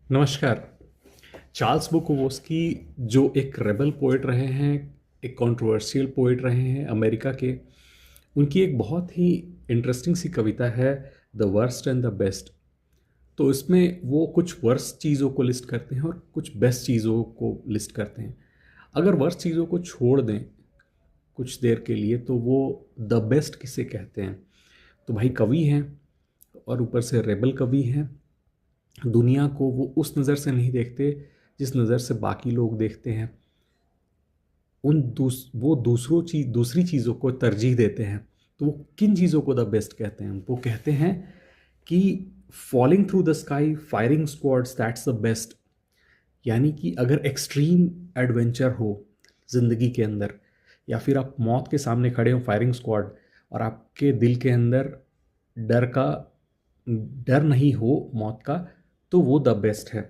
नमस्कार। Charles Bukowski जो एक रेबल पोएट रहे हैं, एक कंट्रोवर्शियल पोएट रहे हैं अमेरिका के, उनकी एक बहुत ही इंटरेस्टिंग सी कविता है the worst and the best. तो इसमें वो कुछ वर्स्ट चीज़ों को लिस्ट करते हैं और कुछ बेस्ट चीज़ों को लिस्ट करते हैं। अगर वर्स्ट चीज़ों को छोड़ दें कुछ देर के लिए तो वो द बेस्ट किसे कहते हैं? तो भाई कवि हैं और ऊपर से रेबल कवि हैं। दुनिया को वो उस नज़र से नहीं देखते जिस नज़र से बाकी लोग देखते हैं। वो दूसरी चीज़ों को तरजीह देते हैं। तो वो किन चीज़ों को द बेस्ट कहते हैं? वो कहते हैं कि falling through the sky firing squads that's the best. यानी कि अगर एक्सट्रीम एडवेंचर हो ज़िंदगी के अंदर, या फिर आप मौत के सामने खड़े हो फायरिंग स्क्वाड, और आपके दिल के अंदर डर नहीं हो मौत का, तो वो द बेस्ट है।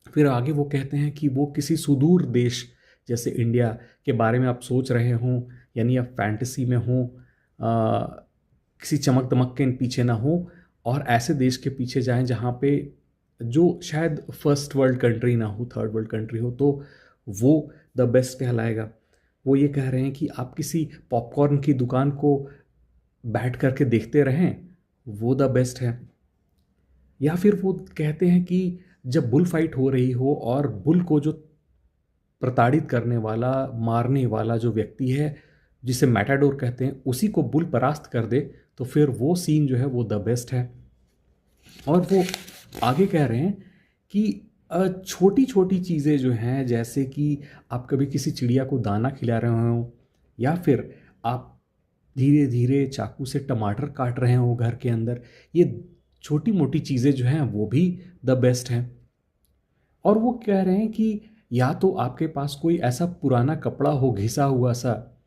फिर आगे वो कहते हैं कि वो किसी सुदूर देश जैसे इंडिया के बारे में आप सोच रहे हों, यानी आप फैंटेसी में हों, किसी चमक दमक के पीछे ना हो, और ऐसे देश के पीछे जाएं जहाँ पे जो शायद फर्स्ट वर्ल्ड कंट्री ना हो, थर्ड वर्ल्ड कंट्री हो, तो वो द बेस्ट कहलाएगा। वो ये कह रहे हैं कि आप किसी पॉपकॉर्न की दुकान को बैठ करके देखते रहें, वो द बेस्ट है। या फिर वो कहते हैं कि जब बुल फाइट हो रही हो और बुल को जो प्रताड़ित करने वाला, मारने वाला जो व्यक्ति है, जिसे मैटाडोर कहते हैं, उसी को बुल परास्त कर दे, तो फिर वो सीन जो है वो द बेस्ट है। और वो आगे कह रहे हैं कि छोटी छोटी चीज़ें जो हैं, जैसे कि आप कभी किसी चिड़िया को दाना खिला रहे हो, या फिर आप धीरे धीरे चाकू से टमाटर काट रहे हो घर के अंदर, ये छोटी मोटी चीज़ें जो हैं वो भी द बेस्ट हैं। और वो कह रहे हैं कि या तो आपके पास कोई ऐसा पुराना कपड़ा हो घिसा हुआ सा,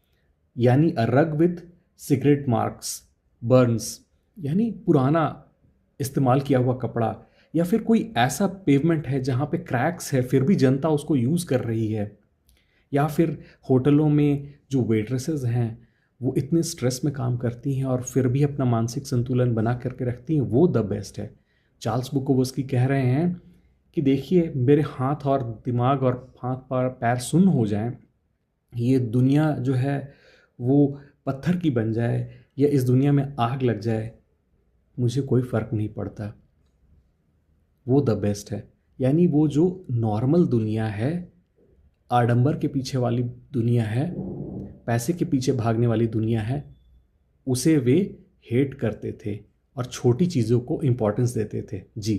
यानी अ रग विथ सिगरेट मार्क्स बर्न्स, यानी पुराना इस्तेमाल किया हुआ कपड़ा, या फिर कोई ऐसा पेवमेंट है जहाँ पे क्रैक्स है फिर भी जनता उसको यूज़ कर रही है, या फिर होटलों में जो वेट्रेसेस हैं वो इतने स्ट्रेस में काम करती हैं और फिर भी अपना मानसिक संतुलन बना करके रखती हैं, वो द बेस्ट है। चार्ल्स बुकोवस्की कह रहे हैं कि देखिए, मेरे हाथ और दिमाग और हाथ पैर सुन्न हो जाएं, ये दुनिया जो है वो पत्थर की बन जाए, या इस दुनिया में आग लग जाए, मुझे कोई फ़र्क नहीं पड़ता, वो द बेस्ट है। यानी वो जो नॉर्मल दुनिया है, आडंबर के पीछे वाली दुनिया है, पैसे के पीछे भागने वाली दुनिया है, उसे वे हेट करते थे और छोटी चीज़ों को इम्पोर्टेंस देते थे। जी।